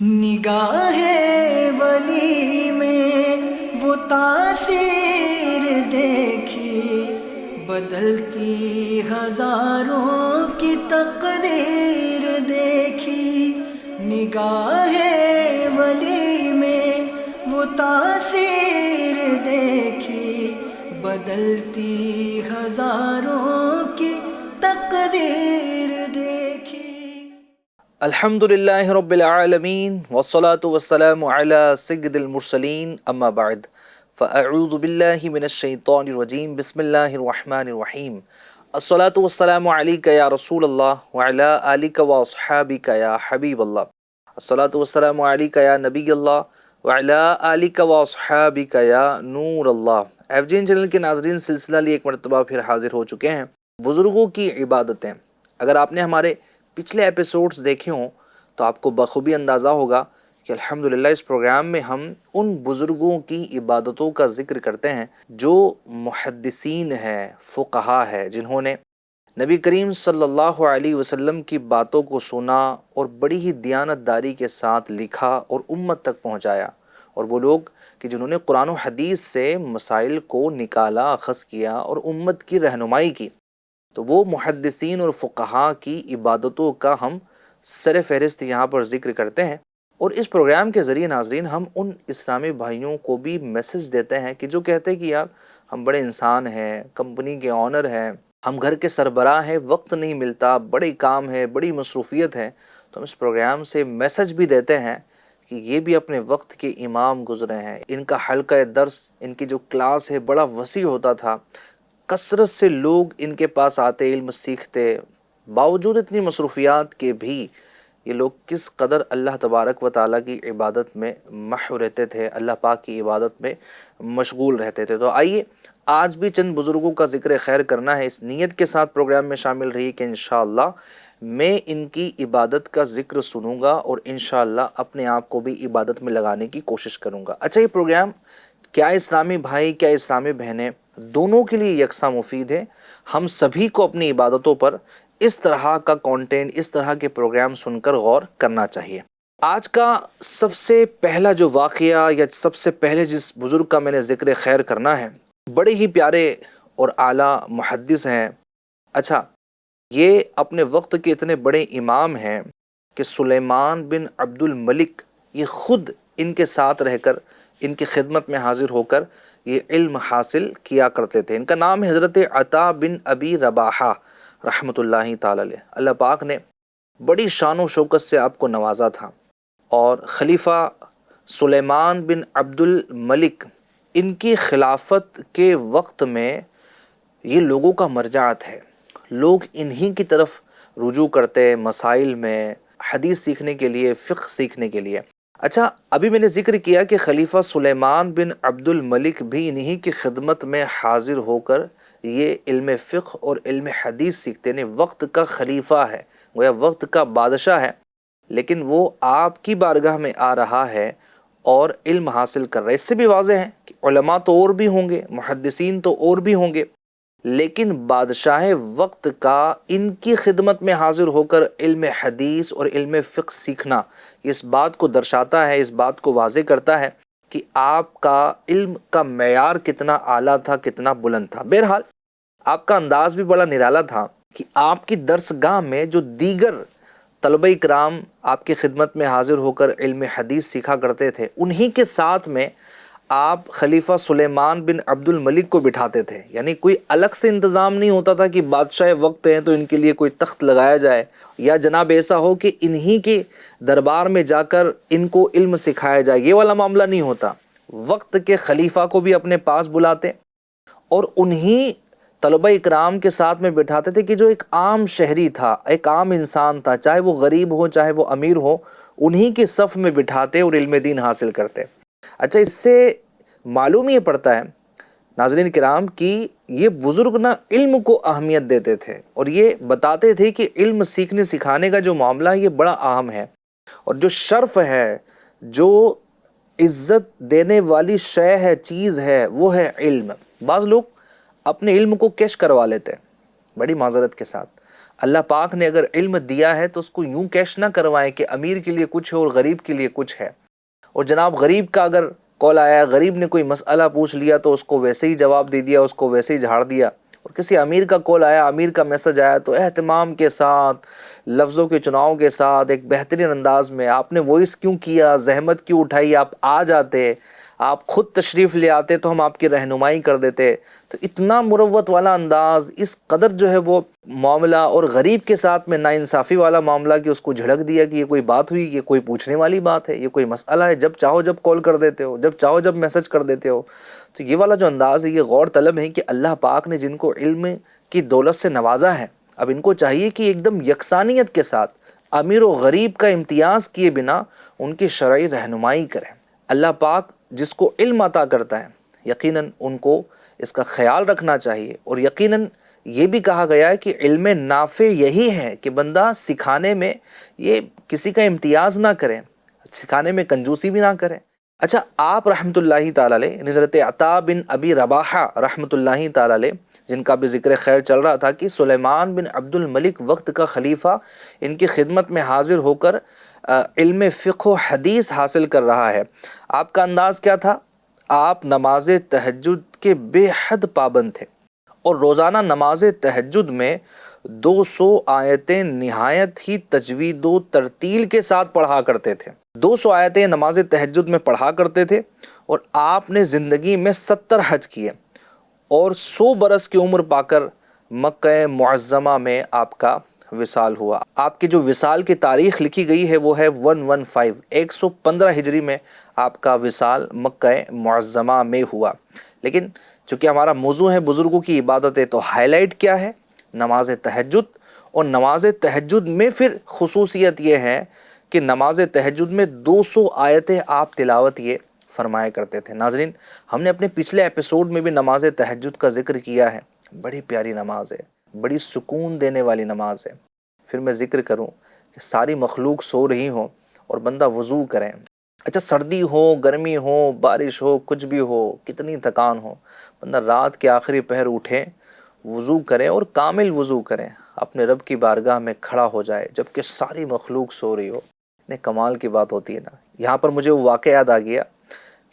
نگاہ ولی میں وہ تاثیر دیکھی، بدلتی ہزاروں کی تقدیر دیکھی۔ نگاہ ولی میں وہ تاثیر دیکھی، بدلتی ہزاروں کی تقدیر دیکھی۔ الحمدللہ رب العالمین والصلاة والسلام علی سید المرسلین اما بعد فاعوذ باللہ من الشیطان الرجیم بسم اللہ الرحمن الرحیم الصلاة والسلام علیک یا رسول اللہ وعلی آلک واصحابک یا حبیب اللہ، الصلاة والسلام علیک یا نبی اللہ وعلی آلک واصحابک یا نور اللہ۔ ایف جی این چینل کے ناظرین، سلسلہ لیے ایک مرتبہ پھر حاضر ہو چکے ہیں، بزرگوں کی عبادتیں۔ اگر آپ نے ہمارے پچھلے ایپیسوڈز دیکھے ہوں تو آپ کو بخوبی اندازہ ہوگا کہ الحمدللہ اس پروگرام میں ہم ان بزرگوں کی عبادتوں کا ذکر کرتے ہیں جو محدثین ہیں، فقہا ہے، جنہوں نے نبی کریم صلی اللہ علیہ وسلم کی باتوں کو سنا اور بڑی ہی دیانت داری کے ساتھ لکھا اور امت تک پہنچایا، اور وہ لوگ کہ جنہوں نے قرآن و حدیث سے مسائل کو نکالا، اخذ کیا اور امت کی رہنمائی کی۔ تو وہ محدثین اور فقہا کی عبادتوں کا ہم سر فہرست یہاں پر ذکر کرتے ہیں، اور اس پروگرام کے ذریعے ناظرین ہم ان اسلامی بھائیوں کو بھی میسج دیتے ہیں کہ جو کہتے ہیں کہ یار ہم بڑے انسان ہیں، کمپنی کے آنر ہیں، ہم گھر کے سربراہ ہیں، وقت نہیں ملتا، بڑے کام ہے، بڑی مصروفیت ہے، تو ہم اس پروگرام سے میسج بھی دیتے ہیں کہ یہ بھی اپنے وقت کے امام گزرے ہیں، ان کا حلقہ درس، ان کی جو کلاس ہے بڑا وسیع ہوتا تھا، کثرت سے لوگ ان کے پاس آتے، علم سیکھتے، باوجود اتنی مصروفیات کے بھی یہ لوگ کس قدر اللہ تبارک و تعالیٰ کی عبادت میں محو رہتے تھے، اللہ پاک کی عبادت میں مشغول رہتے تھے۔ تو آئیے آج بھی چند بزرگوں کا ذکر خیر کرنا ہے، اس نیت کے ساتھ پروگرام میں شامل رہی کہ انشاءاللہ میں ان کی عبادت کا ذکر سنوں گا اور انشاءاللہ اپنے آپ کو بھی عبادت میں لگانے کی کوشش کروں گا۔ اچھا، یہ پروگرام کیا اسلامی بھائی، کیا اسلامی بہنیں، دونوں کے لیے یکساں مفید ہے۔ ہم سبھی کو اپنی عبادتوں پر اس طرح کا کانٹینٹ، اس طرح کے پروگرام سن کر غور کرنا چاہیے۔ آج کا سب سے پہلا جو واقعہ یا سب سے پہلے جس بزرگ کا میں نے ذکر خیر کرنا ہے، بڑے ہی پیارے اور اعلیٰ محدث ہیں۔ اچھا، یہ اپنے وقت کے اتنے بڑے امام ہیں کہ سلیمان بن عبد الملک یہ خود ان کے ساتھ رہ کر، ان کی خدمت میں حاضر ہو کر یہ علم حاصل کیا کرتے تھے۔ ان کا نام ہے حضرت عطا بن ابی رباحہ رحمۃ اللہ تعالی علیہ۔ اللہ پاک نے بڑی شان و شوکت سے آپ کو نوازا تھا، اور خلیفہ سلیمان بن عبد الملک ان کی خلافت کے وقت میں یہ لوگوں کا مرجعات ہے، لوگ انہی کی طرف رجوع کرتے مسائل میں، حدیث سیکھنے کے لیے، فقہ سیکھنے کے لیے۔ اچھا، ابھی میں نے ذکر کیا کہ خلیفہ سلیمان بن عبد الملک بھی انہی کی خدمت میں حاضر ہو کر یہ علم فقہ اور علم حدیث سیکھتے ہیں۔ وقت کا خلیفہ ہے، گویا وقت کا بادشاہ ہے، لیکن وہ آپ کی بارگاہ میں آ رہا ہے اور علم حاصل کر رہا ہے۔ اس سے بھی واضح ہے کہ علماء تو اور بھی ہوں گے، محدثین تو اور بھی ہوں گے، لیکن بادشاہ وقت کا ان کی خدمت میں حاضر ہو کر علم حدیث اور علم فقہ سیکھنا اس بات کو درشاتا ہے، اس بات کو واضح کرتا ہے کہ آپ کا علم کا معیار کتنا اعلیٰ تھا، کتنا بلند تھا۔ بہرحال آپ کا انداز بھی بڑا نرالا تھا کہ آپ کی درس گاہ میں جو دیگر طلبہ کرام آپ کی خدمت میں حاضر ہو کر علم حدیث سیکھا کرتے تھے، انہی کے ساتھ میں آپ خلیفہ سلیمان بن عبد الملک کو بٹھاتے تھے۔ یعنی کوئی الگ سے انتظام نہیں ہوتا تھا کہ بادشاہ وقت ہیں تو ان کے لیے کوئی تخت لگایا جائے، یا جناب ایسا ہو کہ انہی کے دربار میں جا کر ان کو علم سکھایا جائے، یہ والا معاملہ نہیں ہوتا۔ وقت کے خلیفہ کو بھی اپنے پاس بلاتے اور انہی طلبہ اکرام کے ساتھ میں بٹھاتے تھے کہ جو ایک عام شہری تھا، ایک عام انسان تھا، چاہے وہ غریب ہو چاہے وہ امیر ہو، انہی کے صف میں بٹھاتے اور علم دین حاصل کرتے۔ اچھا، اس سے معلوم یہ پڑتا ہے ناظرین کرام کہ یہ بزرگ نہ علم کو اہمیت دیتے تھے، اور یہ بتاتے تھے کہ علم سیکھنے سکھانے کا جو معاملہ ہے یہ بڑا اہم ہے، اور جو شرف ہے، جو عزت دینے والی شے ہے، چیز ہے، وہ ہے علم۔ بعض لوگ اپنے علم کو کیش کروا لیتے ہیں، بڑی معذرت کے ساتھ اللہ پاک نے اگر علم دیا ہے تو اس کو یوں کیش نہ کروائیں کہ امیر کے لیے کچھ ہے اور غریب کے لیے کچھ ہے. اور جناب غریب کا اگر کال آیا, غریب نے کوئی مسئلہ پوچھ لیا تو اس کو ویسے ہی جواب دے دیا, اس کو ویسے ہی جھاڑ دیا. اور کسی امیر کا کال آیا, امیر کا میسج آیا تو اہتمام کے ساتھ, لفظوں کے چناؤ کے ساتھ, ایک بہترین انداز میں آپ نے وائس کیوں کیا, زحمت کیوں اٹھائی, آپ آ جاتے, آپ خود تشریف لے آتے تو ہم آپ کی رہنمائی کر دیتے. تو اتنا مروت والا انداز, اس قدر جو ہے وہ معاملہ, اور غریب کے ساتھ میں ناانصافی والا معاملہ کہ اس کو جھڑک دیا کہ یہ کوئی بات ہوئی, یہ کوئی پوچھنے والی بات ہے, یہ کوئی مسئلہ ہے, جب چاہو جب کال کر دیتے ہو, جب چاہو جب میسج کر دیتے ہو. تو یہ والا جو انداز ہے یہ غور طلب ہے کہ اللہ پاک نے جن کو علم کی دولت سے نوازا ہے, اب ان کو چاہیے کہ ایک دم یکسانیت کے ساتھ امیر و غریب کا امتیاز کیے بنا ان کی شرعی رہنمائی کریں. اللہ پاک جس کو علم عطا کرتا ہے یقیناً ان کو اس کا خیال رکھنا چاہیے. اور یقیناً یہ بھی کہا گیا ہے کہ علم نافع یہی ہے کہ بندہ سکھانے میں یہ کسی کا امتیاز نہ کریں, سکھانے میں کنجوسی بھی نہ کریں. اچھا, آپ رحمۃ اللہ تعالی علیہ, حضرت عطا بن ابی رباحہ رحمۃ اللہ تعالی علیہ, جن کا بھی ذکر خیر چل رہا تھا کہ سلیمان بن عبد الملک وقت کا خلیفہ ان کی خدمت میں حاضر ہو کر علم فقہ و حدیث حاصل کر رہا ہے. آپ کا انداز کیا تھا؟ آپ نماز تہجد کے بے حد پابند تھے اور روزانہ نماز تہجد میں 200 آیتیں نہایت ہی تجوید و ترتیل کے ساتھ پڑھا کرتے تھے. 200 آیتیں نماز تہجد میں پڑھا کرتے تھے. اور آپ نے زندگی میں 70 حج کیے اور 100 برس کی عمر پا کر مکہ معظمہ میں آپ کا وصال ہوا. آپ کی جو وصال کی تاریخ لکھی گئی ہے وہ ہے 115 ہجری میں آپ کا وصال مکہ معظمہ میں ہوا. لیکن چونکہ ہمارا موضوع ہے بزرگوں کی عبادت ہے تو ہائی لائٹ کیا ہے؟ نماز تہجد. اور نماز تہجد میں پھر خصوصیت یہ ہے کہ نماز تہجد میں 200 آیتیں آپ تلاوت یہ فرمایا کرتے تھے. ناظرین, ہم نے اپنے پچھلے ایپیسوڈ میں بھی نماز تہجد کا ذکر کیا ہے. بڑی پیاری نماز ہے, بڑی سکون دینے والی نماز ہے. پھر میں ذکر کروں کہ ساری مخلوق سو رہی ہوں اور بندہ وضو کریں. اچھا, سردی ہو, گرمی ہو, بارش ہو, کچھ بھی ہو, کتنی تھکان ہو, بندہ رات کے آخری پہر اٹھے, وضو کریں اور کامل وضو کریں, اپنے رب کی بارگاہ میں کھڑا ہو جائے جبکہ ساری مخلوق سو رہی ہو. اتنے کمال کی بات ہوتی ہے نا. یہاں پر مجھے وہ واقعہ یاد آ گیا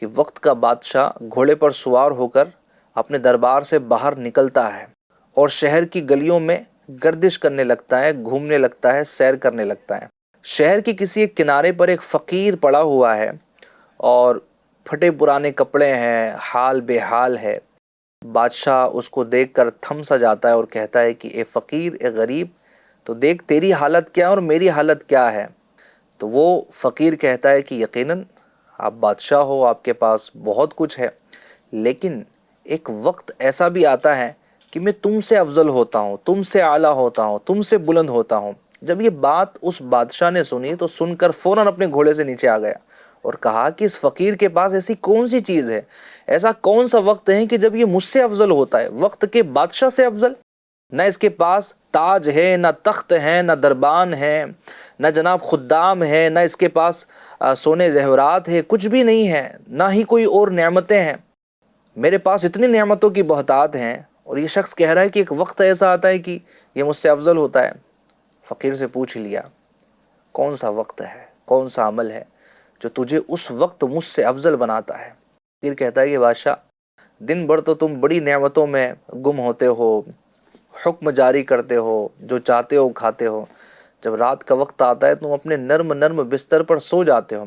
کہ وقت کا بادشاہ گھوڑے پر سوار ہو کر اپنے دربار سے باہر نکلتا ہے اور شہر کی گلیوں میں گردش کرنے لگتا ہے, گھومنے لگتا ہے, سیر کرنے لگتا ہے. شہر کے کسی ایک کنارے پر ایک فقیر پڑا ہوا ہے اور پھٹے پرانے کپڑے ہیں, حال بے حال ہے. بادشاہ اس کو دیکھ کر تھم سا جاتا ہے اور کہتا ہے کہ اے فقیر, اے غریب, تو دیکھ تیری حالت کیا اور میری حالت کیا ہے. تو وہ فقیر کہتا ہے کہ یقیناً آپ بادشاہ ہو, آپ کے پاس بہت کچھ ہے, لیکن ایک وقت ایسا بھی آتا ہے کہ میں تم سے افضل ہوتا ہوں, تم سے اعلیٰ ہوتا ہوں, تم سے بلند ہوتا ہوں. جب یہ بات اس بادشاہ نے سنی تو سن کر فوراً اپنے گھوڑے سے نیچے آ گیا اور کہا کہ اس فقیر کے پاس ایسی کون سی چیز ہے, ایسا کون سا وقت ہے کہ جب یہ مجھ سے افضل ہوتا ہے, وقت کے بادشاہ سے افضل. نہ اس کے پاس تاج ہے, نہ تخت ہے, نہ دربان ہے, نہ جناب خدام ہے, نہ اس کے پاس سونے زیورات ہے, کچھ بھی نہیں ہے, نہ ہی کوئی اور نعمتیں ہیں. میرے پاس اتنی نعمتوں کی بہتات ہیں اور یہ شخص کہہ رہا ہے کہ ایک وقت ایسا آتا ہے کہ یہ مجھ سے افضل ہوتا ہے. فقیر سے پوچھ لیا کون سا وقت ہے, کون سا عمل ہے جو تجھے اس وقت مجھ سے افضل بناتا ہے. فقیر کہتا ہے کہ بادشاہ, دن بھر تو تم بڑی نعمتوں میں گم ہوتے ہو, حکم جاری کرتے ہو, جو چاہتے ہو کھاتے ہو. جب رات کا وقت آتا ہے تم اپنے نرم نرم بستر پر سو جاتے ہو.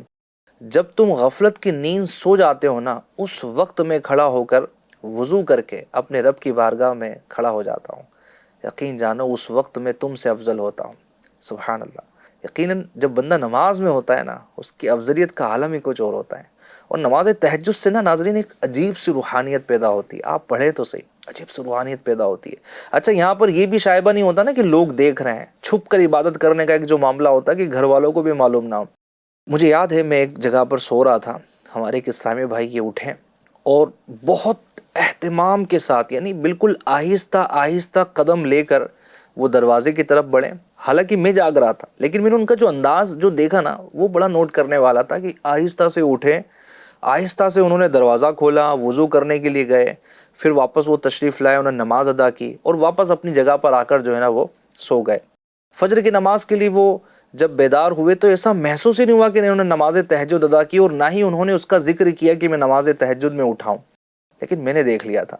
جب تم غفلت کی نیند سو جاتے ہو نا, اس وقت میں کھڑا ہو کر وضو کر کے اپنے رب کی بارگاہ میں کھڑا ہو جاتا ہوں. یقین جانو اس وقت میں تم سے افضل ہوتا ہوں. سبحان اللہ. یقیناً جب بندہ نماز میں ہوتا ہے نا, اس کی افضلیت کا عالم ہی کچھ اور ہوتا ہے. اور نماز تہجد سے نا ناظرین ایک عجیب سی روحانیت پیدا ہوتی ہے. آپ پڑھیں تو صحیح, عجیب سی روحانیت پیدا ہوتی ہے. اچھا, یہاں پر یہ بھی شائبہ نہیں ہوتا نا کہ لوگ دیکھ رہے ہیں, چھپ کر عبادت کرنے کا ایک جو معاملہ ہوتا ہے کہ گھر والوں کو بھی معلوم نہ ہو. مجھے یاد ہے میں ایک جگہ پر سو رہا تھا, ہمارے ایک اسلامی بھائی یہ اٹھے اور بہت اہتمام کے ساتھ, یعنی بالکل آہستہ آہستہ قدم لے کر وہ دروازے کی طرف بڑھے. حالانکہ میں جاگ رہا تھا, لیکن میں نے ان کا جو انداز جو دیکھا نا وہ بڑا نوٹ کرنے والا تھا کہ آہستہ سے اٹھے, آہستہ سے انہوں نے دروازہ کھولا, وضو کرنے کے لیے گئے, پھر واپس وہ تشریف لائے, انہوں نے نماز ادا کی اور واپس اپنی جگہ پر آ کر جو ہے نا وہ سو گئے. فجر کی نماز کے لیے وہ جب بیدار ہوئے تو ایسا محسوس ہی نہیں ہوا کہ انہوں نے نماز تہجد ادا کی، اور نہ ہی انہوں نے اس کا ذکر کیا کہ میں نماز تہجد میں اٹھاؤں. لیکن میں نے دیکھ لیا تھا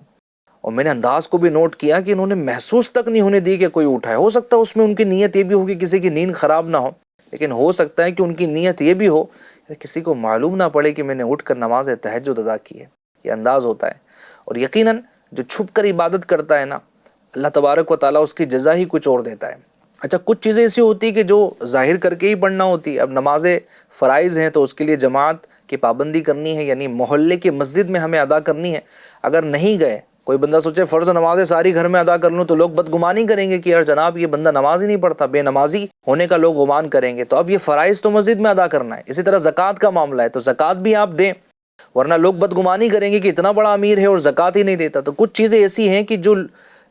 اور میں نے انداز کو بھی نوٹ کیا کہ انہوں نے محسوس تک نہیں ہونے دی کہ کوئی اٹھائے. ہو سکتا ہے اس میں ان کی نیت یہ بھی ہو کہ کسی کی نیند خراب نہ ہو، لیکن ہو سکتا ہے کہ ان کی نیت یہ بھی ہو کہ کسی کو معلوم نہ پڑے کہ میں نے اٹھ کر نماز تہجد ادا کی ہے. یہ انداز ہوتا ہے. اور یقیناً جو چھپ کر عبادت کرتا ہے نا، اللہ تبارک و تعالیٰ اس کی جزا ہی کچھ اور دیتا ہے. اچھا، کچھ چیزیں ایسی ہوتی ہیں کہ جو ظاہر کر کے ہی پڑھنا ہوتی ہے. اب نماز فرائض ہیں تو اس کے لیے جماعت کی پابندی کرنی ہے، یعنی محلے کی مسجد میں ہمیں ادا کرنی ہے. اگر نہیں گئے، کوئی بندہ سوچے فرض نمازیں ساری گھر میں ادا کر لوں، تو لوگ بدگمانی کریں گے کہ یار جناب یہ بندہ نماز ہی نہیں پڑھتا، بے نمازی ہونے کا لوگ گمان کریں گے. تو اب یہ فرائض تو مسجد میں ادا کرنا ہے. اسی طرح زکوٰۃ کا معاملہ ہے تو زکوٰۃ بھی آپ دیں، ورنہ لوگ بدگمانی کریں گے کہ اتنا بڑا امیر ہے اور زکوٰۃ ہی نہیں دیتا. تو کچھ چیزیں ایسی ہیں کہ جو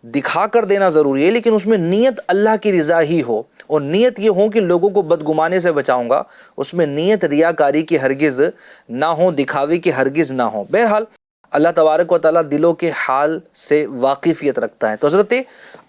دکھا کر دینا ضروری ہے، لیکن اس میں نیت اللہ کی رضا ہی ہو، اور نیت یہ ہو کہ لوگوں کو بدگمانے سے بچاؤں گا. اس میں نیت ریاکاری کی ہرگز نہ ہو، دکھاوے کی ہرگز نہ ہو. بہرحال اللہ تبارک و تعالیٰ دلوں کے حال سے واقفیت رکھتا ہے. تو حضرت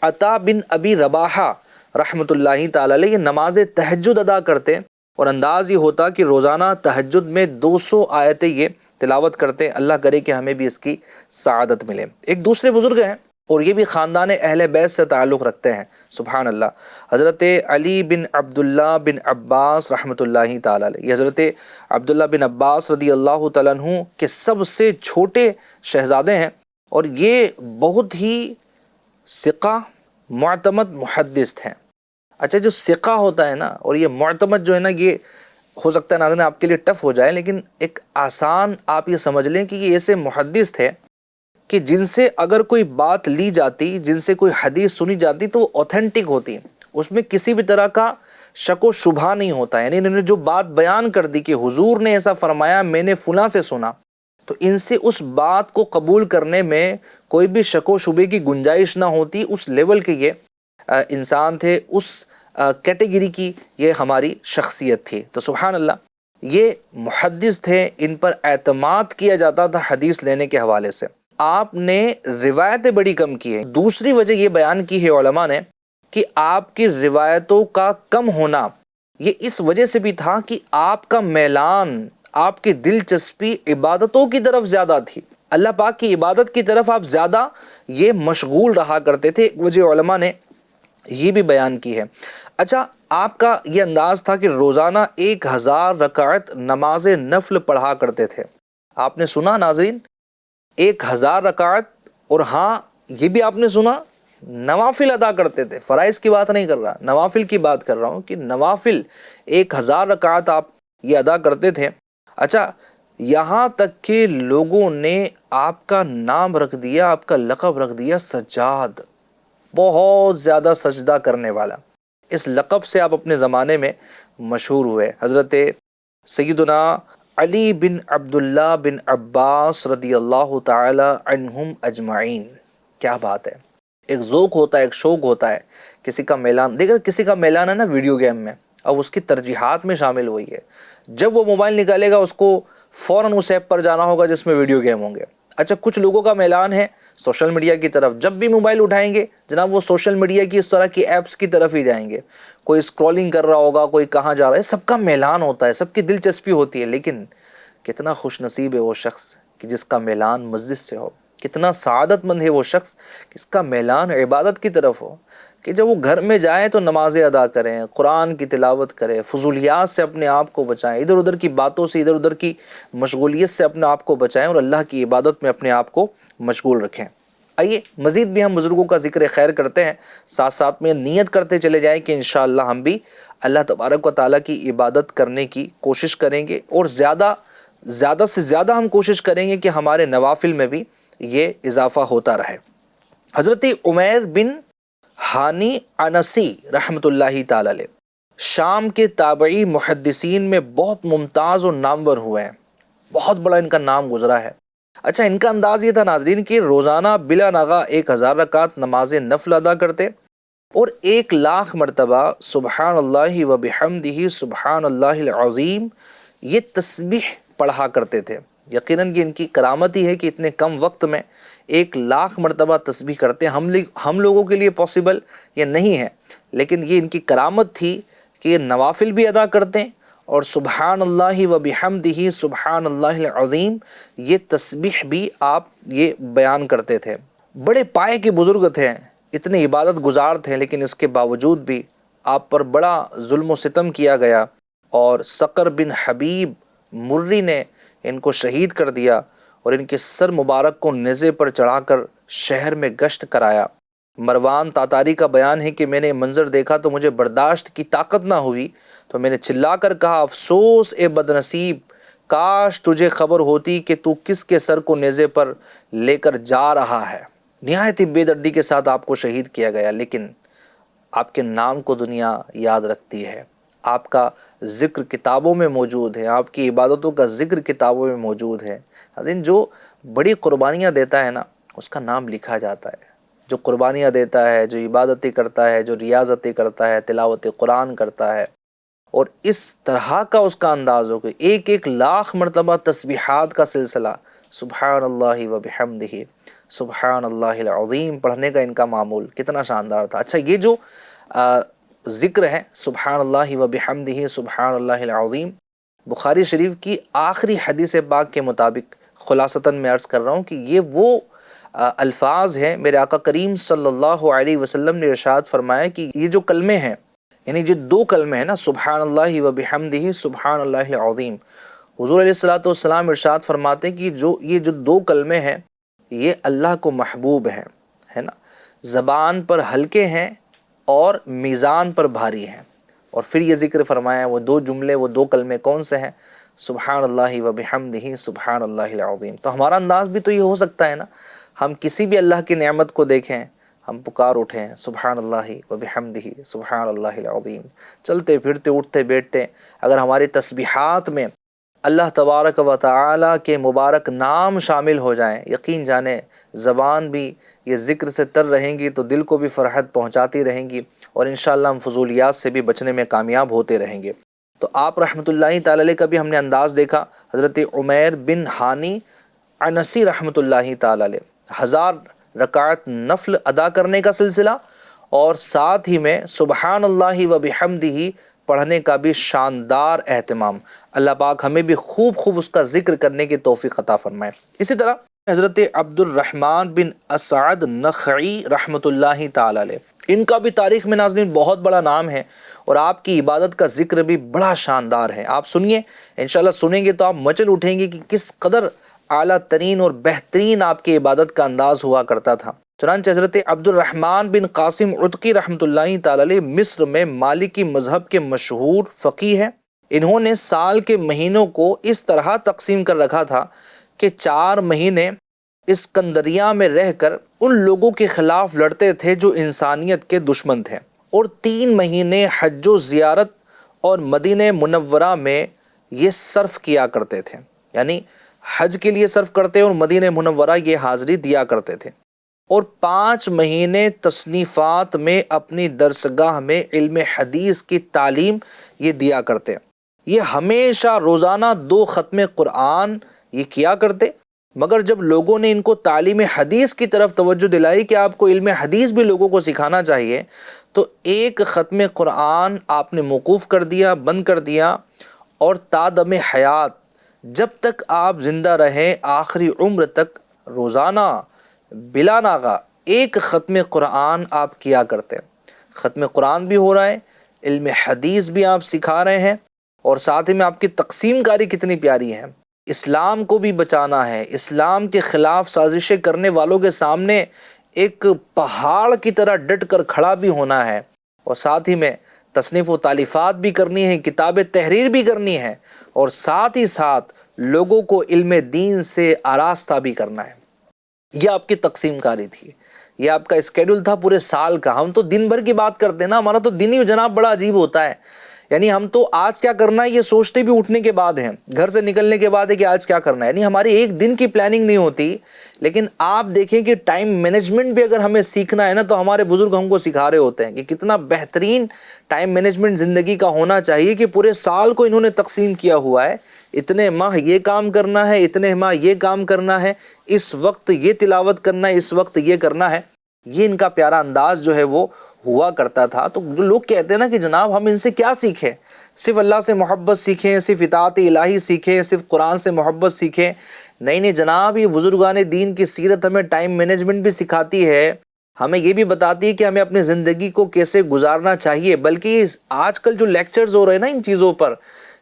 عطا بن ابی رباحہ رحمۃ اللہ تعالی علیہ یہ نماز تہجد ادا کرتے، اور انداز یہ ہوتا کہ روزانہ تہجد میں 200 آیتیں یہ تلاوت کرتے. اللہ کرے کہ ہمیں بھی اس کی سعادت ملے. ایک دوسرے بزرگ ہیں اور یہ بھی خاندان اہل بیت سے تعلق رکھتے ہیں، سبحان اللہ، حضرت علی بن عبداللہ بن عباس رحمۃ اللہ تعالی علیہ. یہ حضرت عبداللہ بن عباس رضی اللہ تعالیٰ عنہ کے سب سے چھوٹے شہزادے ہیں، اور یہ بہت ہی ثقہ معتمد محدث ہیں. اچھا، جو ثقہ ہوتا ہے نا اور یہ معتمد جو ہے نا، یہ ہو سکتا ہے ناظرین آپ کے لیے ٹف ہو جائے، لیکن ایک آسان آپ یہ سمجھ لیں کہ یہ ایسے محدث تھے کہ جن سے اگر کوئی بات لی جاتی، جن سے کوئی حدیث سنی جاتی تو وہ اوتھینٹک ہوتی، اس میں کسی بھی طرح کا شک و شبہ نہیں ہوتا. یعنی انہوں نے جو بات بیان کر دی کہ حضور نے ایسا فرمایا، میں نے فلاں سے سنا، تو ان سے اس بات کو قبول کرنے میں کوئی بھی شک و شبے کی گنجائش نہ ہوتی. اس لیول کے یہ انسان تھے، اس کیٹیگری کی یہ ہماری شخصیت تھی. تو سبحان اللہ، یہ محدث تھے، ان پر اعتماد کیا جاتا تھا حدیث لینے کے حوالے سے. آپ نے روایتیں بڑی کم کی ہیں. دوسری وجہ یہ بیان کی ہے علماء نے کہ آپ کی روایتوں کا کم ہونا یہ اس وجہ سے بھی تھا کہ آپ کا میلان، آپ کی دلچسپی عبادتوں کی طرف زیادہ تھی. اللہ پاک کی عبادت کی طرف آپ زیادہ یہ مشغول رہا کرتے تھے. ایک وجہ علماء نے یہ بھی بیان کی ہے. اچھا، آپ کا یہ انداز تھا کہ روزانہ 1000 رکعت نماز نفل پڑھا کرتے تھے. آپ نے سنا ناظرین، 1000 رکعت، اور ہاں یہ بھی آپ نے سنا نوافل ادا کرتے تھے. فرائض کی بات نہیں کر رہا، نوافل کی بات کر رہا ہوں کہ نوافل 1000 رکعت آپ یہ ادا کرتے تھے. اچھا، یہاں تک کہ لوگوں نے آپ کا نام رکھ دیا، آپ کا لقب رکھ دیا سجاد، بہت زیادہ سجدہ کرنے والا. اس لقب سے آپ اپنے زمانے میں مشہور ہوئے. حضرت سیدنا علی بن عبداللہ بن عباس رضی اللہ تعالی عنہم اجمعین. کیا بات ہے، ایک ذوق ہوتا ہے، ایک شوق ہوتا ہے. کسی کا میلان دیکھ، کسی کا میلان ہے نا ویڈیو گیم میں، اب اس کی ترجیحات میں شامل ہوئی ہے. جب وہ موبائل نکالے گا اس کو فوراً اس ایپ پر جانا ہوگا جس میں ویڈیو گیم ہوں گے. اچھا، کچھ لوگوں کا میلان ہے سوشل میڈیا کی طرف. جب بھی موبائل اٹھائیں گے جناب وہ سوشل میڈیا کی اس طرح کی ایپس کی طرف ہی جائیں گے. کوئی اسکرولنگ کر رہا ہوگا، کوئی کہاں جا رہا ہے. سب کا میلان ہوتا ہے، سب کی دلچسپی ہوتی ہے. لیکن کتنا خوش نصیب ہے وہ شخص کہ جس کا میلان مسجد سے ہو. کتنا سعادت مند ہے وہ شخص جس کا میلان عبادت کی طرف ہو، کہ جب وہ گھر میں جائیں تو نمازیں ادا کریں، قرآن کی تلاوت کریں، فضولیات سے اپنے آپ کو بچائیں، ادھر ادھر کی باتوں سے، ادھر ادھر کی مشغولیت سے اپنے آپ کو بچائیں، اور اللہ کی عبادت میں اپنے آپ کو مشغول رکھیں. آئیے مزید بھی ہم بزرگوں کا ذکر خیر کرتے ہیں، ساتھ ساتھ میں نیت کرتے چلے جائیں کہ انشاءاللہ ہم بھی اللہ تبارک و تعالیٰ کی عبادت کرنے کی کوشش کریں گے، اور زیادہ سے زیادہ ہم کوشش کریں گے کہ ہمارے نوافل میں بھی یہ اضافہ ہوتا رہے. حضرت عمیر بن ہانی انسی رحمۃ اللہ تعالی علیہ شام کے تابعی محدثین میں بہت ممتاز اور نامور ہوئے ہیں، بہت بڑا ان کا نام گزرا ہے. اچھا، ان کا انداز یہ تھا ناظرین کہ روزانہ بلا ناغہ 1000 رکعت نماز نفل ادا کرتے، اور 1,00,000 مرتبہ سبحان اللہ و بحمدہ سبحان اللہ العظیم یہ تسبیح پڑھا کرتے تھے. یقیناً یہ ان کی کرامت ہی ہے کہ اتنے کم وقت میں 1,00,000 مرتبہ تسبیح کرتے ہیں. ہم لوگوں کے لیے پاسبل یہ نہیں ہے، لیکن یہ ان کی کرامت تھی کہ یہ نوافل بھی ادا کرتے ہیں اور سبحان اللہ و بحمدہ سبحان اللہ العظیم یہ تسبیح بھی آپ یہ بیان کرتے تھے. بڑے پائے کے بزرگ تھے، اتنے عبادت گزار تھے، لیکن اس کے باوجود بھی آپ پر بڑا ظلم و ستم کیا گیا اور سقر بن حبیب مری نے ان کو شہید کر دیا اور ان کے سر مبارک کو نیزے پر چڑھا کر شہر میں گشت کرایا. مروان تاتاری کا بیان ہے کہ میں نے منظر دیکھا تو مجھے برداشت کی طاقت نہ ہوئی، تو میں نے چلا کر کہا افسوس اے بدنصیب، کاش تجھے خبر ہوتی کہ تو کس کے سر کو نیزے پر لے کر جا رہا ہے. نہایت ہی بے دردی کے ساتھ آپ کو شہید کیا گیا، لیکن آپ کے نام کو دنیا یاد رکھتی ہے، آپ کا ذکر کتابوں میں موجود ہے، آپ کی عبادتوں کا ذکر کتابوں میں موجود ہے. حضرت جو بڑی قربانیاں دیتا ہے نا اس کا نام لکھا جاتا ہے، جو قربانیاں دیتا ہے، جو عبادتیں کرتا ہے، جو ریاضتیں کرتا ہے، تلاوت قرآن کرتا ہے، اور اس طرح کا اس کا انداز ہو کہ 1,00,000 مرتبہ تسبیحات کا سلسلہ سبحان اللہ و بحمدہ سبحان اللہ العظیم پڑھنے کا ان کا معمول کتنا شاندار تھا. اچھا، یہ جو ذکر ہے سبحان اللہ و بحمدہ سبحان اللہ العظیم، بخاری شریف کی آخری حدیث پاک کے مطابق خلاصتاً میں عرض کر رہا ہوں کہ یہ وہ الفاظ ہیں. میرے آقا کریم صلی اللہ علیہ وسلم نے ارشاد فرمایا کہ یہ جو کلمے ہیں، یعنی جو 2 کلمے ہیں نا سبحان اللہ و بحمدہ سبحان اللہ العظیم، حضور علیہ الصلوۃ والسلام ارشاد فرماتے ہیں کہ یہ جو 2 کلمے ہیں یہ اللہ کو محبوب ہیں، ہے نا، زبان پر ہلکے ہیں اور میزان پر بھاری ہیں. اور پھر یہ ذکر فرمایا وہ 2 جملے، وہ 2 کلمے کون سے ہیں؟ سبحان اللہ و بحمدہ سبحان اللہ العظیم. تو ہمارا انداز بھی تو یہ ہو سکتا ہے نا، ہم کسی بھی اللہ کی نعمت کو دیکھیں، ہم پکار اٹھیں سبحان اللہ و بحمدہ سبحان اللہ العظیم، چلتے پھرتے اٹھتے بیٹھتے اگر ہماری تسبیحات میں اللہ تبارک و تعالی کے مبارک نام شامل ہو جائیں، یقین جانیں زبان بھی یہ ذکر سے تر رہیں گی تو دل کو بھی فرحت پہنچاتی رہیں گی، اور انشاءاللہ ہم فضولیات سے بھی بچنے میں کامیاب ہوتے رہیں گے. تو آپ رحمۃ اللہ تعالی علیہ کا بھی ہم نے انداز دیکھا. حضرت عمیر بن ہانی عنسی رحمۃ اللہ تعالی علیہ 1000 رکعت نفل ادا کرنے کا سلسلہ اور ساتھ ہی میں سبحان اللہ و بحمدہ پڑھنے کا بھی شاندار اہتمام. اللہ پاک ہمیں بھی خوب اس کا ذکر کرنے کی توفیق عطا فرمائے. اسی طرح حضرت عبد الرحمن بن اسعد نخعی رحمۃ اللہ تعالی علیہ، ان کا بھی تاریخ میں ناظرین بہت بڑا نام ہے اور آپ کی عبادت کا ذکر بھی بڑا شاندار ہے. آپ سنیے، انشاءاللہ سنیں گے تو آپ مچل اٹھیں گے کہ کس قدر اعلیٰ ترین اور بہترین آپ کی عبادت کا انداز ہوا کرتا تھا. چنانچہ حضرت عبد الرحمن بن قاسم عتقی رحمۃ اللہ تعالی علیہ مصر میں مالکی مذہب کے مشہور فقیہ ہیں. انہوں نے سال کے مہینوں کو اس طرح تقسیم کر رکھا تھا کہ 4 مہینے اسکندریہ میں رہ کر ان لوگوں کے خلاف لڑتے تھے جو انسانیت کے دشمن تھے، اور 3 مہینے حج و زیارت اور مدینہ منورہ میں یہ صرف کیا کرتے تھے، یعنی حج کے لیے صرف کرتے اور مدینہ منورہ یہ حاضری دیا کرتے تھے، اور 5 مہینے تصنیفات میں اپنی درسگاہ میں علم حدیث کی تعلیم یہ دیا کرتے. یہ ہمیشہ روزانہ 2 ختم قرآن یہ کیا کرتے، مگر جب لوگوں نے ان کو تعلیم حدیث کی طرف توجہ دلائی کہ آپ کو علم حدیث بھی لوگوں کو سکھانا چاہیے، تو 1 ختم قرآن آپ نے موقوف کر دیا، بند کر دیا، اور تادم حیات جب تک آپ زندہ رہیں آخری عمر تک روزانہ بلا ناغہ 1 ختم قرآن آپ کیا کرتے. ختم قرآن بھی ہو رہا ہے، علم حدیث بھی آپ سکھا رہے ہیں، اور ساتھ ہی میں آپ کی تقسیم کاری کتنی پیاری ہے. اسلام کو بھی بچانا ہے، اسلام کے خلاف سازشیں کرنے والوں کے سامنے ایک پہاڑ کی طرح ڈٹ کر کھڑا بھی ہونا ہے، اور ساتھ ہی میں تصنیف و تالیفات بھی کرنی ہے، کتاب تحریر بھی کرنی ہے، اور ساتھ ہی ساتھ لوگوں کو علم دین سے آراستہ بھی کرنا ہے. یہ آپ کی تقسیم کاری تھی، یہ آپ کا اسکیڈول تھا پورے سال کا. ہم تو دن بھر کی بات کرتے ہیں نا، ہمارا تو دن ہی جناب بڑا عجیب ہوتا ہے. یعنی ہم تو آج کیا کرنا ہے یہ سوچتے بھی اٹھنے کے بعد ہیں، گھر سے نکلنے کے بعد ہے کہ آج کیا کرنا ہے، یعنی ہماری ایک دن کی پلاننگ نہیں ہوتی۔ لیکن آپ دیکھیں کہ ٹائم مینجمنٹ بھی اگر ہمیں سیکھنا ہے نا تو ہمارے بزرگ ہم کو سکھا رہے ہوتے ہیں کہ کتنا بہترین ٹائم مینجمنٹ زندگی کا ہونا چاہیے، کہ پورے سال کو انہوں نے تقسیم کیا ہوا ہے، اتنے ماہ یہ کام کرنا ہے، اتنے ماہ یہ کام کرنا ہے، اس وقت یہ تلاوت کرنا ہے، اس وقت یہ کرنا ہے۔ یہ ان کا پیارا انداز جو ہے وہ ہوا کرتا تھا۔ تو جو لوگ کہتے ہیں نا کہ جناب ہم ان سے کیا سیکھیں، صرف اللہ سے محبت سیکھیں، صرف اطاعت الہی سیکھیں، صرف قرآن سے محبت سیکھیں، نہیں جناب، یہ بزرگان دین کی سیرت ہمیں ٹائم مینجمنٹ بھی سکھاتی ہے، ہمیں یہ بھی بتاتی ہے کہ ہمیں اپنی زندگی کو کیسے گزارنا چاہیے۔ بلکہ آج کل جو لیکچرز ہو رہے ہیں نا ان چیزوں پر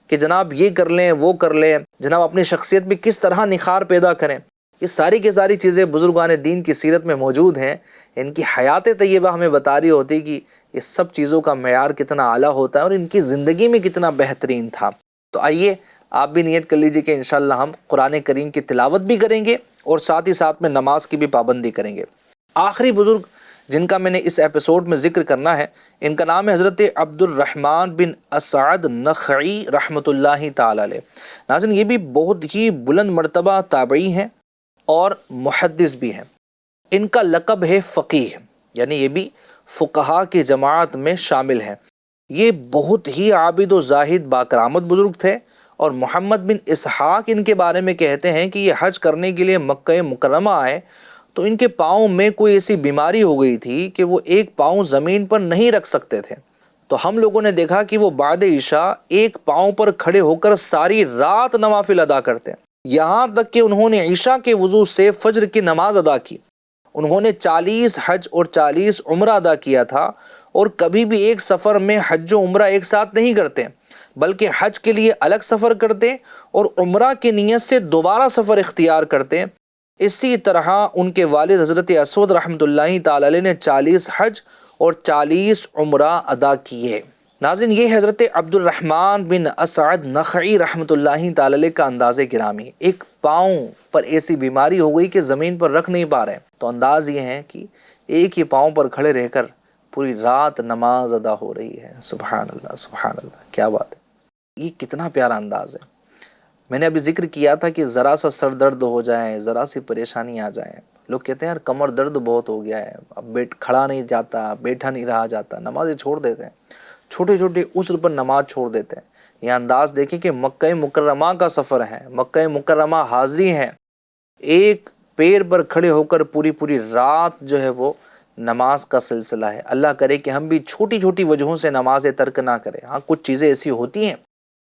کہ جناب یہ کر لیں وہ کر لیں، جناب اپنی شخصیت میں کس طرح نکھار پیدا کریں، یہ ساری کی ساری چیزیں بزرگان دین کی سیرت میں موجود ہیں۔ ان کی حیات طیبہ ہمیں بتا رہی ہوتی کہ یہ سب چیزوں کا معیار کتنا اعلیٰ ہوتا ہے اور ان کی زندگی میں کتنا بہترین تھا۔ تو آئیے آپ بھی نیت کر لیجئے کہ انشاءاللہ ہم قرآن کریم کی تلاوت بھی کریں گے اور ساتھ ہی ساتھ میں نماز کی بھی پابندی کریں گے۔ آخری بزرگ جن کا میں نے اس ایپیسوڈ میں ذکر کرنا ہے، ان کا نام ہے حضرت عبد الرحمن بن اسعد نخعی رحمۃ اللہ تعالی علیہ۔ ناظرین یہ بھی بہت ہی بلند مرتبہ تابعی ہیں اور محدث بھی ہیں۔ ان کا لقب ہے فقیہ، یعنی یہ بھی فقہا کی جماعت میں شامل ہیں۔ یہ بہت ہی عابد و زاہد باکرامت بزرگ تھے، اور محمد بن اسحاق ان کے بارے میں کہتے ہیں کہ یہ حج کرنے کے لیے مکہ مکرمہ آئے تو ان کے پاؤں میں کوئی ایسی بیماری ہو گئی تھی کہ وہ ایک پاؤں زمین پر نہیں رکھ سکتے تھے۔ تو ہم لوگوں نے دیکھا کہ وہ بعد عشاء ایک پاؤں پر کھڑے ہو کر ساری رات نوافل ادا کرتے ہیں، یہاں تک کہ انہوں نے عشاء کے وضو سے فجر کی نماز ادا کی۔ انہوں نے 40 حج اور 40 عمرہ ادا کیا تھا، اور کبھی بھی ایک سفر میں حج و عمرہ ایک ساتھ نہیں کرتے، بلکہ حج کے لیے الگ سفر کرتے اور عمرہ کی نیت سے دوبارہ سفر اختیار کرتے۔ اسی طرح ان کے والد حضرت اسود رحمۃ اللہ تعالی علیہ نے 40 حج اور 40 عمرہ ادا کیے۔ ناظرین یہ حضرت عبد الرحمن بن اسعد نخعی رحمۃ اللہ تعالی علیہ کا انداز گرامی، ایک پاؤں پر ایسی بیماری ہو گئی کہ زمین پر رکھ نہیں پا رہے، تو انداز یہ ہے کہ ایک ہی پاؤں پر کھڑے رہ کر پوری رات نماز ادا ہو رہی ہے۔ سبحان اللہ سبحان اللہ، کیا بات ہے، یہ کتنا پیارا انداز ہے۔ میں نے ابھی ذکر کیا تھا کہ ذرا سا سر درد ہو جائے، ذرا سی پریشانی آ جائے، لوگ کہتے ہیں یار کمر درد بہت ہو گیا ہے، اب کھڑا نہیں جاتا، بیٹھا نہیں رہا جاتا، نمازیں چھوڑ دیتے ہیں، چھوٹے چھوٹے عذر پر نماز چھوڑ دیتے ہیں۔ یہ انداز دیکھیں کہ مکہ مکرمہ کا سفر ہے، مکہ مکرمہ حاضری ہے، ایک پیر پر کھڑے ہو کر پوری رات جو ہے وہ نماز کا سلسلہ ہے۔ اللہ کرے کہ ہم بھی چھوٹی چھوٹی وجہوں سے نماز ترک نہ کریں۔ ہاں کچھ چیزیں ایسی ہوتی ہیں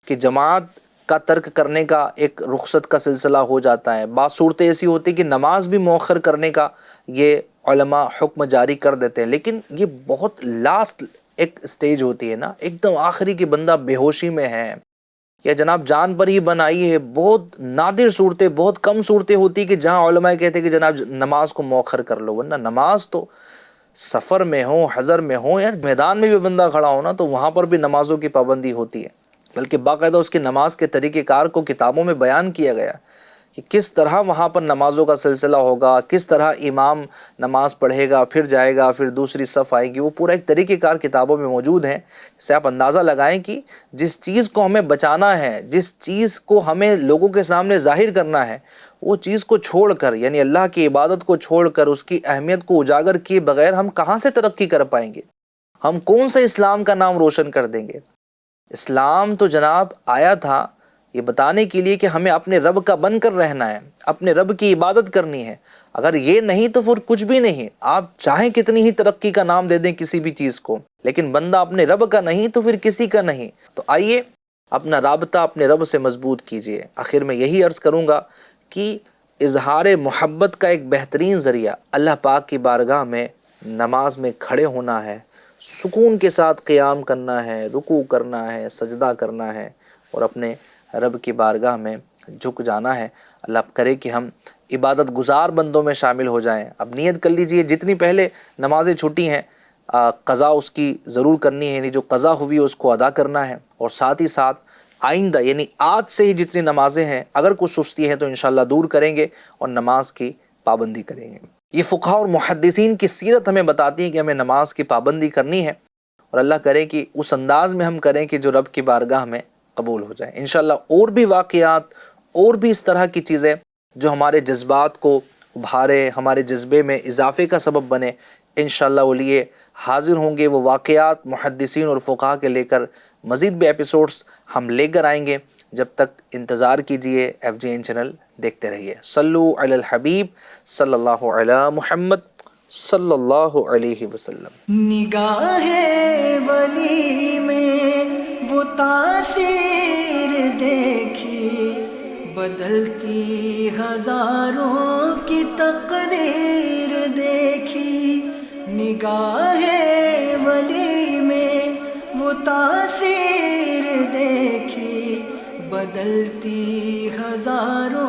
کہ جماعت کا ترک کرنے کا ایک رخصت کا سلسلہ ہو جاتا ہے، بعض صورتیں ایسی ہوتی کہ نماز بھی مؤخر کرنے کا یہ علماء حکم جاری کر دیتے ہیں، لیکن یہ بہت لاسٹ ایک سٹیج ہوتی ہے نا، ایک دم آخری کہ بندہ بے ہوشی میں ہے یا جناب جان پر ہی بنائی ہے، بہت نادر صورتیں، بہت کم صورتیں ہوتی کہ جہاں علماء کہتے ہیں کہ جناب نماز کو مؤخر کر لو، ورنہ نماز تو سفر میں ہو، حضر میں ہو، یا میدان میں بھی بندہ کھڑا ہو نا تو وہاں پر بھی نمازوں کی پابندی ہوتی ہے، بلکہ باقاعدہ اس کی نماز کے طریقہ کار کو کتابوں میں بیان کیا گیا کہ کس طرح وہاں پر نمازوں کا سلسلہ ہوگا، کس طرح امام نماز پڑھے گا، پھر جائے گا، پھر دوسری صف آئے گی، وہ پورا ایک طریقہ کار کتابوں میں موجود ہے، جس سے آپ اندازہ لگائیں کہ جس چیز کو ہمیں بچانا ہے، جس چیز کو ہمیں لوگوں کے سامنے ظاہر کرنا ہے، وہ چیز کو چھوڑ کر، یعنی اللہ کی عبادت کو چھوڑ کر، اس کی اہمیت کو اجاگر کیے بغیر ہم کہاں سے ترقی کر پائیں گے؟ ہم کون سے اسلام کا نام روشن کر دیں گے؟ اسلام تو جناب آیا تھا یہ بتانے کے لیے کہ ہمیں اپنے رب کا بن کر رہنا ہے، اپنے رب کی عبادت کرنی ہے۔ اگر یہ نہیں تو پھر کچھ بھی نہیں، آپ چاہیں کتنی ہی ترقی کا نام دے دیں کسی بھی چیز کو، لیکن بندہ اپنے رب کا نہیں تو پھر کسی کا نہیں۔ تو آئیے اپنا رابطہ اپنے رب سے مضبوط کیجئے۔ آخر میں یہی عرض کروں گا کہ اظہار محبت کا ایک بہترین ذریعہ اللہ پاک کی بارگاہ میں نماز میں کھڑے ہونا ہے، سکون کے ساتھ قیام کرنا ہے، رکوع کرنا ہے، سجدہ کرنا ہے، اور اپنے رب کی بارگاہ میں جھک جانا ہے۔ اللہ کرے کہ ہم عبادت گزار بندوں میں شامل ہو جائیں۔ اب نیت کر لیجئے جتنی پہلے نمازیں چھٹی ہیں قضا اس کی ضرور کرنی ہے، یعنی جو قضا ہوئی اس کو ادا کرنا ہے، اور ساتھ ہی ساتھ آئندہ یعنی آج سے ہی جتنی نمازیں ہیں اگر کچھ سستی ہے تو انشاءاللہ دور کریں گے اور نماز کی پابندی کریں گے۔ یہ فقہاء اور محدثین کی سیرت ہمیں بتاتی ہے کہ ہمیں نماز کی پابندی کرنی ہے، اور اللہ کرے کہ اس انداز میں ہم کریں کہ جو رب کی بارگاہ میں قبول ہو جائیں۔ انشاءاللہ اور بھی واقعات اور بھی اس طرح کی چیزیں جو ہمارے جذبات کو ابھارے، ہمارے جذبے میں اضافے کا سبب بنے، انشاءاللہ وہ لیے حاضر ہوں گے۔ وہ واقعات محدثین اور فقہاء کے لے کر مزید بھی ایپیسوڈز ہم لے کر آئیں گے۔ جب تک انتظار کیجئے، FGN چینل دیکھتے رہیے۔ صلو علی الحبیب صلی اللہ علی محمد صلی اللہ علیہ وسلم۔ نگاہ ولی میں وہ تاثیر دیکھی، بدلتی ہزاروں کی تقدیر دیکھی۔ نگاہ ولی میں وہ تاثیر دیکھی، بدلتی ہزاروں